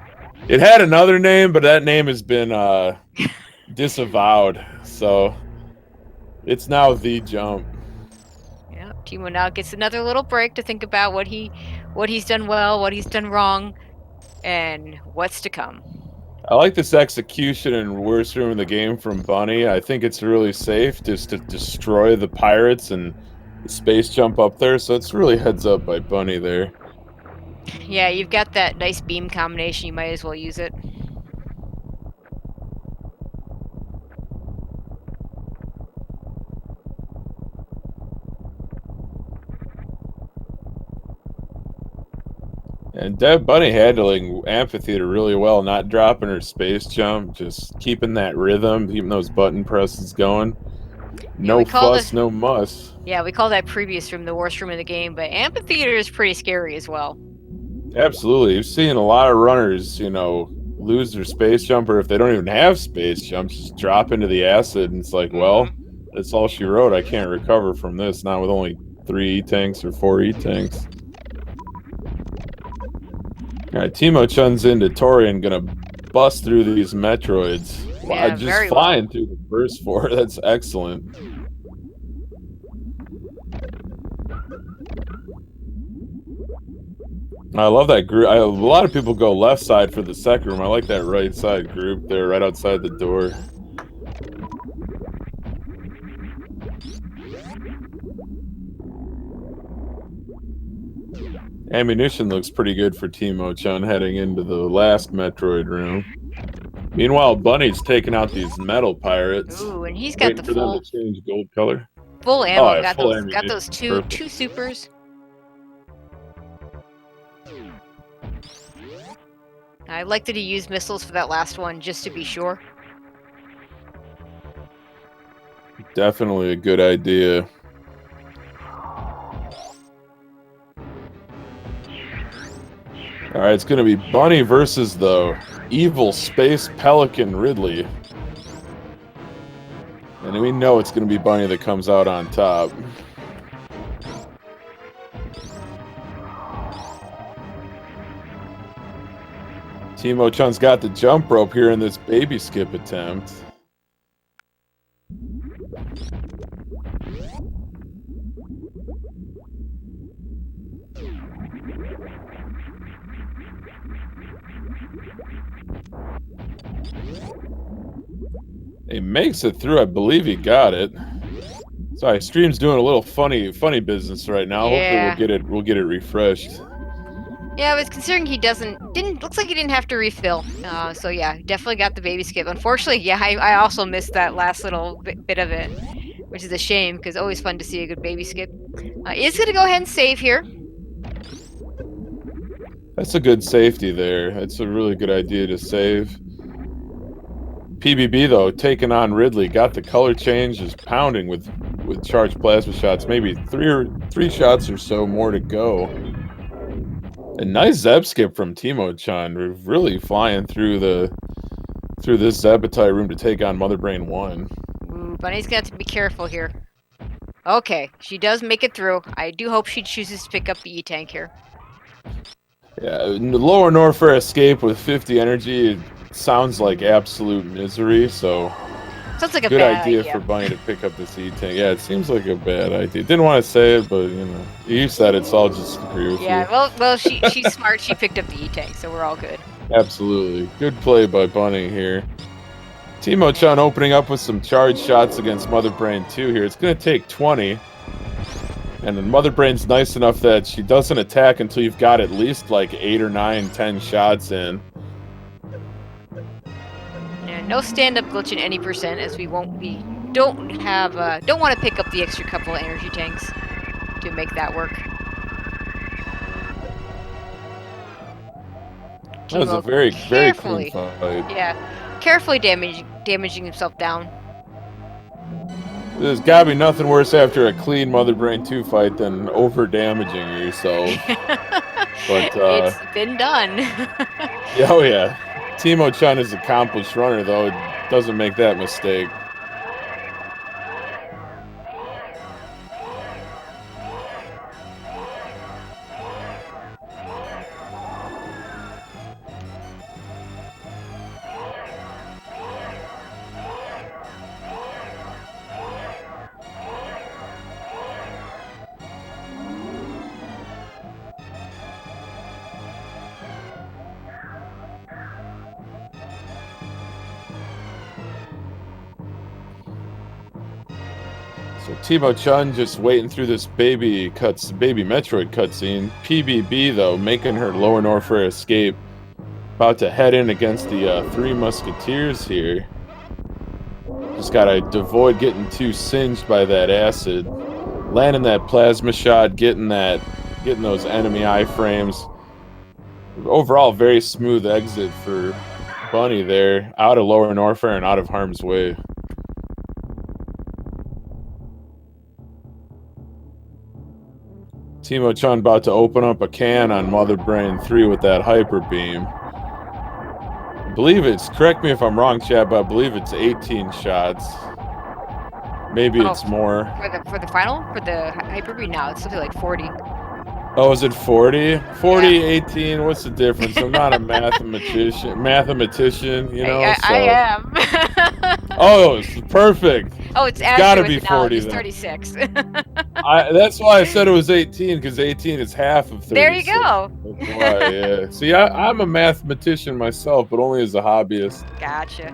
It had another name, but that name has been disavowed. So it's now the jump. Yeah, Timo now gets another little break to think about what he's done well, what he's done wrong, and what's to come. I like this execution in worst room in the game from Bunny. I think it's really safe just to destroy the pirates and the space jump up there. So it's really heads up by Bunny there. Yeah, you've got that nice beam combination. You might as well use it. And Deb Bunny handling Amphitheater really well, not dropping her space jump, just keeping that rhythm, keeping those button presses going. No fuss, no muss. Yeah, we call that previous room the worst room in the game, but Amphitheater is pretty scary as well. Absolutely. You've seen a lot of runners, lose their space jump, or if they don't even have space jumps, just drop into the acid, and it's like, well, that's all she wrote. I can't recover from this, not with only 3 E-tanks or 4 E-tanks. Alright, Timochun's into Torian, gonna bust through these Metroids. Yeah, just flying through the burst 4. That's excellent. I love that group. A lot of people go left side for the second room. I like that right side group there, right outside the door. Ammunition looks pretty good for Timochun heading into the last Metroid room. Meanwhile, Bunny's taking out these metal pirates, Ooh, and he's got waiting the for them to change gold color. full Oh, ammo. yeah, Got full those ammunition. two Perfect. supers. I like that he used missiles for that last one just to be sure. Definitely a good idea. All right, it's going to be Bunny versus the evil space pelican Ridley. And we know it's going to be Bunny that comes out on top. Timochun's got the jump rope here in this baby skip attempt. He makes it through. I believe he got it. Sorry, stream's doing a little funny business right now. Hopefully Yeah. we'll get it refreshed. Yeah, I was considering he looks like he didn't have to refill. So yeah, definitely got the baby skip. Unfortunately, yeah, I also missed that last little bit of it, which is a shame because always fun to see a good baby skip. Is gonna go ahead and save here. That's a good safety there. That's a really good idea to save. PBB though, taking on Ridley, got the color change, is pounding with charged plasma shots. Maybe three shots or so more to go. A nice Zeb skip from Timochun. We're really flying through this Zebutai room to take on Mother Brain 1. Ooh, Bunny's gonna have to be careful here. Okay, she does make it through. I do hope she chooses to pick up the E-tank here. Yeah, lower Norfair escape with 50 energy sounds like absolute misery, so Sounds like a good bad idea for Bunny to pick up this E-tank. Yeah, it seems like a bad idea. Didn't want to say it, but you know, you said it, so I'll just agree with you. Yeah, well, she's smart. She picked up the E-tank, so we're all good. Absolutely. Good play by Bunny here. Timochun opening up with some charge shots against Mother Brain 2 here. It's going to take 20. And then Mother Brain's nice enough that she doesn't attack until you've got at least like 8 or 9, 10 shots in. Yeah, no stand-up glitching any percent, as we don't want to pick up the extra couple of energy tanks to make that work. That was a very clean fight. Yeah, carefully damaging himself down. There's gotta be nothing worse after a clean Mother Brain 2 fight than over damaging yourself. But it's been done. yeah, oh yeah. Timochun is an accomplished runner though, doesn't make that mistake. So Timochun just waiting through this baby Metroid cutscene. PBB though making her lower Norfair escape. About to head in against the Three Musketeers here. Just gotta avoid getting too singed by that acid. Landing that plasma shot, getting those enemy iframes. Overall, very smooth exit for Bunny there. Out of lower Norfair and out of harm's way. Timochun about to open up a can on Mother Brain 3 with that hyper beam. I believe correct me if I'm wrong, Chad, but I believe it's 18 shots. Maybe it's more. For the final? For the hyper beam? No, it's something like 40. Oh, is it 40? 40, Yeah. 18, what's the difference? I'm not a mathematician, you know, I am. Oh, it's perfect. Oh, it's It's got Azure to with be the knowledge. 40 It's then. 36. That's why I said it was 18 because 18 is half of There you 36. go. That's why. Yeah. See, I'm a mathematician myself, but only as a hobbyist. Gotcha.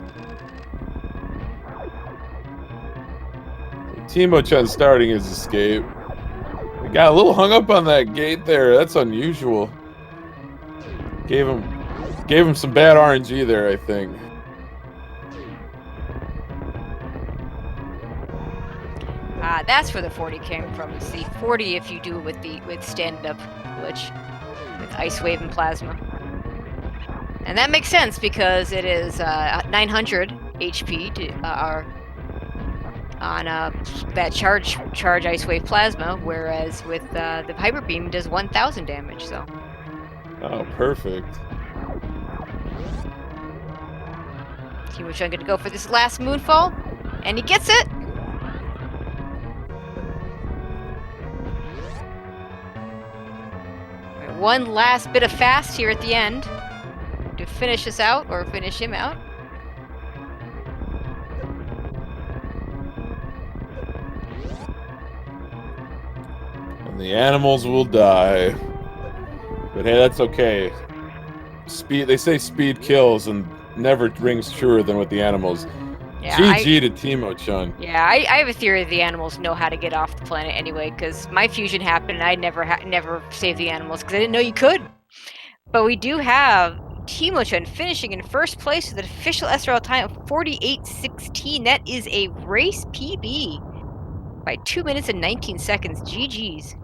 Timochun starting his escape. He got a little hung up on that gate there. That's unusual. Gave him some bad RNG there, I think. That's where the 40 came from. It's the 40 if you do it with stand-up glitch with ice wave and plasma. And that makes sense because it is 900 HP on that charge ice wave plasma, whereas with the hyper beam does 1,000 damage. So Oh, perfect. Timochun going to go for this last moonfall, and he gets it. Right, one last bit of fast here at the end to finish us out or finish him out. And the animals will die. But hey, that's okay. They say speed kills and never rings truer than with the animals. Yeah, GG to Timo-chun. I have a theory the animals know how to get off the planet anyway, because my fusion happened and I never saved the animals because I didn't know you could. But we do have Timochun finishing in first place with an official SRL time of 48:16. That is a race PB by 2 minutes and 19 seconds. GG's.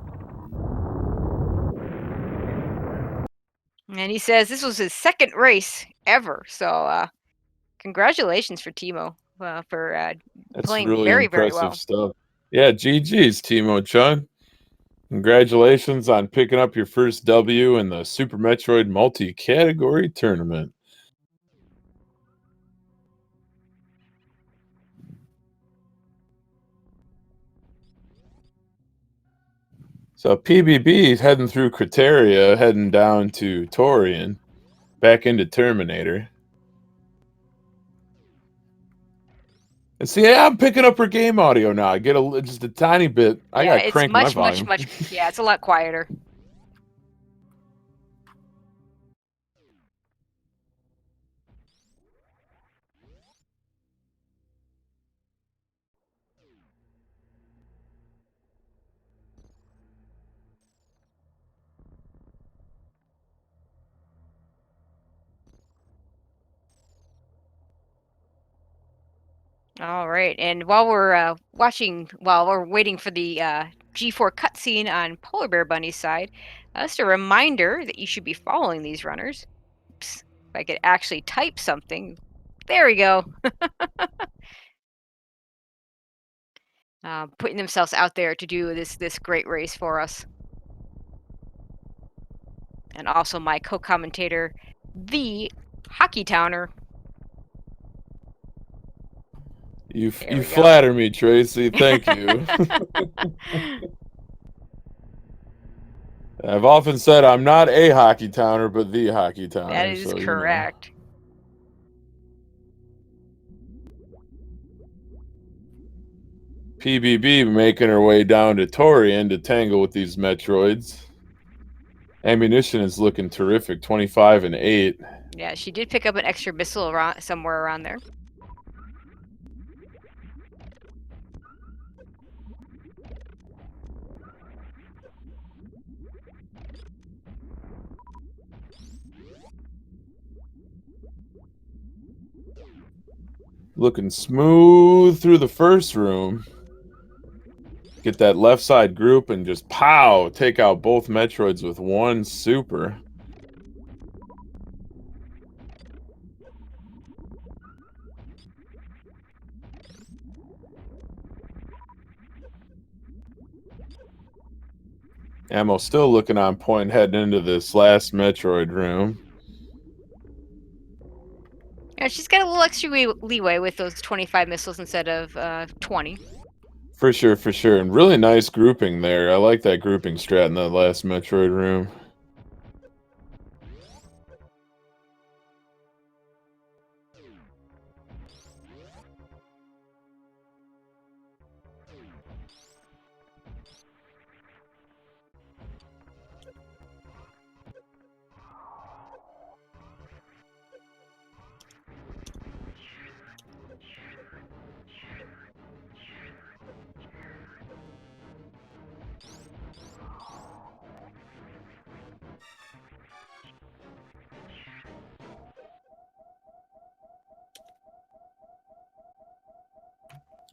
And he says this was his second race ever. So congratulations for Timo for That's playing really very, very impressive well. stuff. Yeah, GG's, Timo-chun. Congratulations on picking up your first W in the Super Metroid multi-category tournament. So PBB is heading through Criteria, heading down to Torian, back into Terminator. And see, yeah, I'm picking up her game audio now. I get just a tiny bit. I Yeah, gotta it's crank my much, much, volume. much. Yeah, it's a lot quieter. All right, and while we're while we're waiting for the G4 cutscene on Polar Bear Bunny's side, just a reminder that you should be following these runners. Oops, if I could actually type something. There we go. Putting themselves out there to do this great race for us, and also my co-commentator, the Hockey Towner. There You we go. flatter me, Tracy. Thank you. I've often said I'm not a hockey towner, but the hockey That towner. is So you know. correct. PBB making her way down to Torian to tangle with these Metroids. Ammunition is looking terrific, 25 and 8. Yeah, she did pick up an extra missile around somewhere around there. Looking smooth through the first room. Get that left side group and just pow, take out both Metroids with one super. Ammo still looking on point heading into this last Metroid room. Yeah, she's got a little extra leeway with those 25 missiles instead of 20. For sure, for sure. And really nice grouping there. I like that grouping strat in that last Metroid room.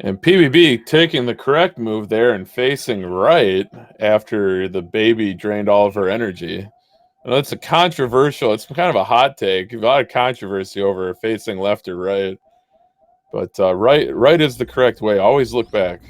And PBB taking the correct move there and facing right after the baby drained all of her energy. I know it's a controversial, it's kind of a hot take, a lot of controversy over facing left or right. But right is the correct way. Always look back.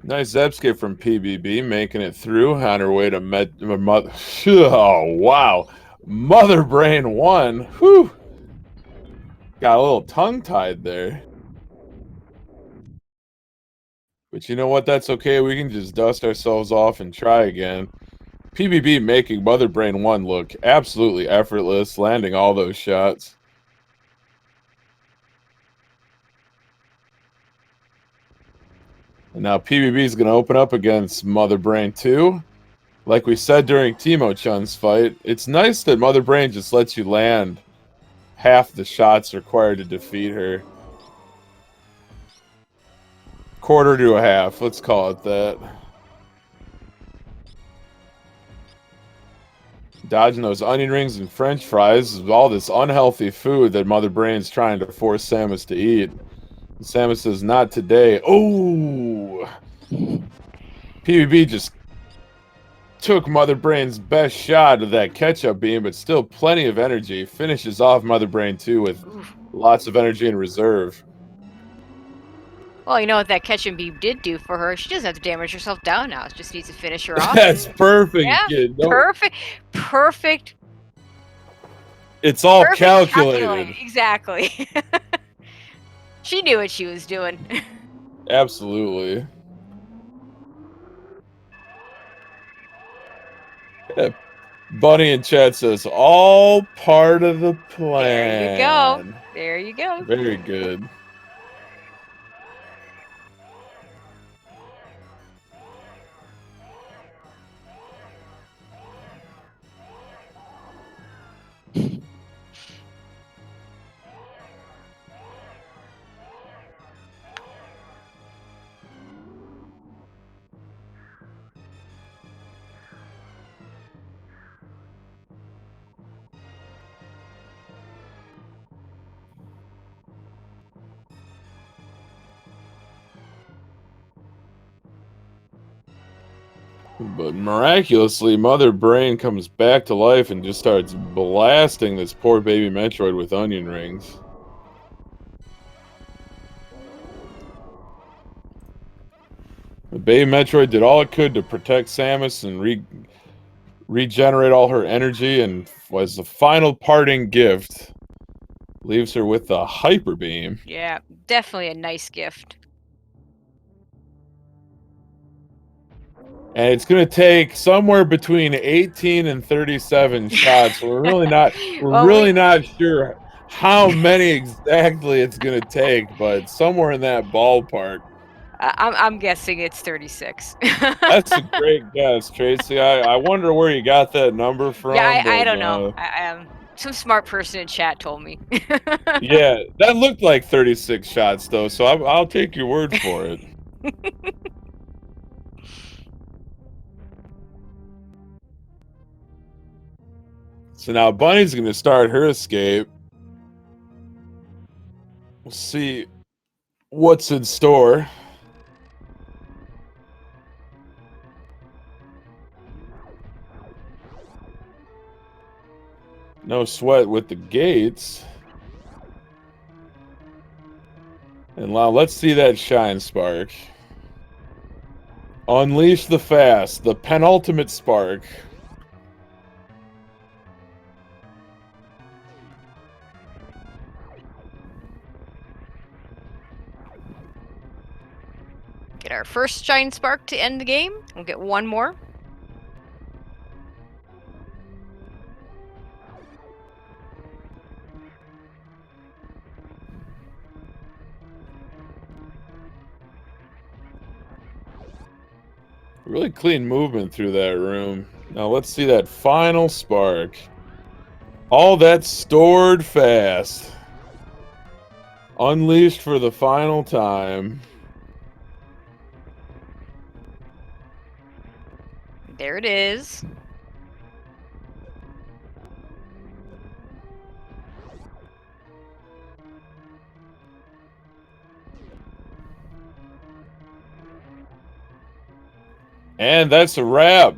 Nice escape from PBB, making it through on her way to Oh, wow. Mother Brain 1. Whew. Got a little tongue-tied there. But you know what? That's okay. We can just dust ourselves off and try again. PBB making Mother Brain 1 look absolutely effortless, landing all those shots. And now PBB is going to open up against Mother Brain 2. Like we said during Timochun's fight, it's nice that Mother Brain just lets you land half the shots required to defeat her. Quarter to a half, let's call it that. Dodging those onion rings and french fries, all this unhealthy food that Mother Brain's trying to force Samus to eat. Samus says, not today. Oh! PBB just took Mother Brain's best shot of that ketchup beam, but still plenty of energy. Finishes off Mother Brain 2 with lots of energy in reserve. Well, you know what that catch and beam did do for her? She doesn't have to damage herself down now. It just needs to finish her off. That's perfect, Yeah, kid. No, perfect, perfect, it's all perfect calculated. calculated. Exactly. She knew what she was doing. Absolutely. Yeah, Bunny in chat says, all part of the There you go. plan. There you go. Very good. But miraculously, Mother Brain comes back to life and just starts blasting this poor baby Metroid with onion rings. The baby Metroid did all it could to protect Samus and regenerate all her energy, and was the final parting gift. Leaves her with the Hyper Beam. Yeah, definitely a nice gift. And it's going to take somewhere between 18 and 37 shots. We're Well, really not sure how many exactly it's going to take, but somewhere in that ballpark. I'm guessing it's 36. That's a great guess, Tracy. I wonder where you got that number Yeah, from, I but don't know. Some smart person in chat told me. yeah, that looked like 36 shots though, so I'll take your word for it. So now Bunny's going to start her escape. We'll see what's in store. No sweat with the gates. And now let's see that shine spark. Unleash the fast, the penultimate spark. Get our first shine spark to end the game. We'll get one more. Really clean movement through that room. Now let's see that final spark. All that stored fast. Unleashed for the final time. There it is. And that's a wrap.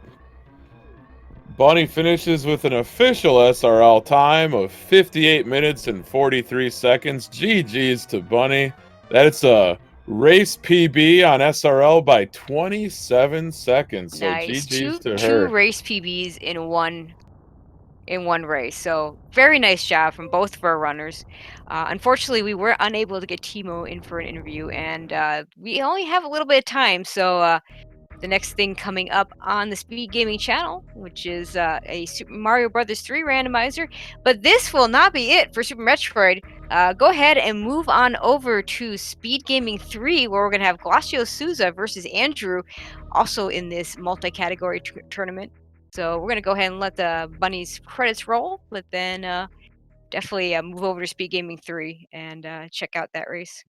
Bunny finishes with an official SRL time of 58 minutes and 43 seconds. GG's to Bunny. That's a race PB on SRL by 27 seconds. So Nice. GG's to Two her. race PBs in one race. So very nice job from both of our runners. Unfortunately, we were unable to get Timo in for an interview, and we only have a little bit of time. So the next thing coming up on the Speed Gaming channel, which is a Super Mario Brothers 3 randomizer. But this will not be it for Super Metroid. Go ahead and move on over to Speed Gaming 3, where we're going to have Glacio Souza versus Andrew, also in this multi-category tournament. So we're going to go ahead and let the bunnies credits roll, but then definitely move over to Speed Gaming 3 and check out that race.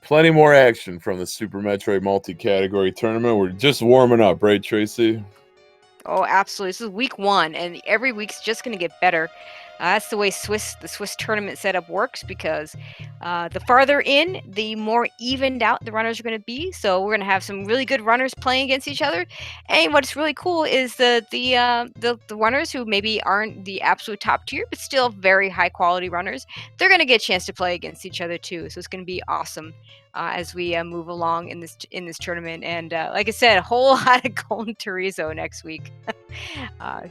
Plenty more action from the Super Metroid multi-category tournament. We're just warming up, right, Tracy? Oh, absolutely. This is week 1, and every week's just going to get better. That's the way the Swiss tournament setup works, because the farther in, the more evened out the runners are going to be. So we're going to have some really good runners playing against each other. And what's really cool is the runners who maybe aren't the absolute top tier, but still very high quality runners, they're going to get a chance to play against each other too. So it's going to be awesome. As we move along in this tournament, and like I said, a whole lot of Golden Chorizo next week.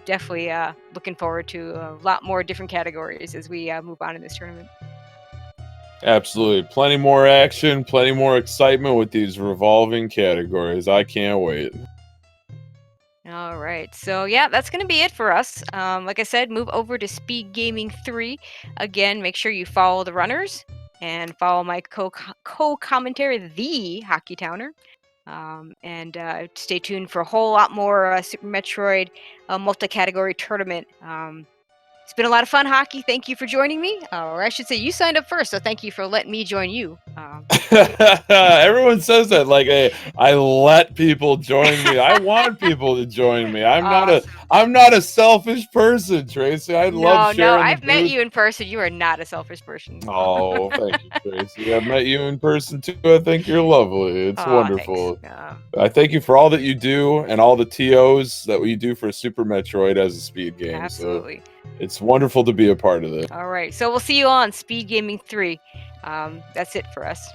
Definitely looking forward to a lot more different categories as we move on in this tournament. Absolutely. Plenty more action, plenty more excitement with these revolving categories. I can't wait. All right, so yeah, that's going to be it for us. Like I said, move over to Speed Gaming 3. Again, make sure you follow the runners and follow my co-commentary, the Hockey Towner. And stay tuned for a whole lot more Super Metroid multi-category tournament. It's been a lot of fun, Hockey. Thank you for joining me. Or I should say, you signed up first, so thank you for letting me join you. Everyone says that, like, hey, I let people join me. I want people to join me. I'm not a selfish person, Tracy. I love No, sharing the I've met booth. you in person. You are not a selfish person. Oh, thank you, Tracy. I've met you in person too. I think you're lovely. It's Thanks. wonderful. I thank you for all that you do and all the TOs that we do for Super Metroid as a speed game. Absolutely. So it's wonderful to be a part of this. All right, so we'll see you on Speed Gaming 3. That's it for us.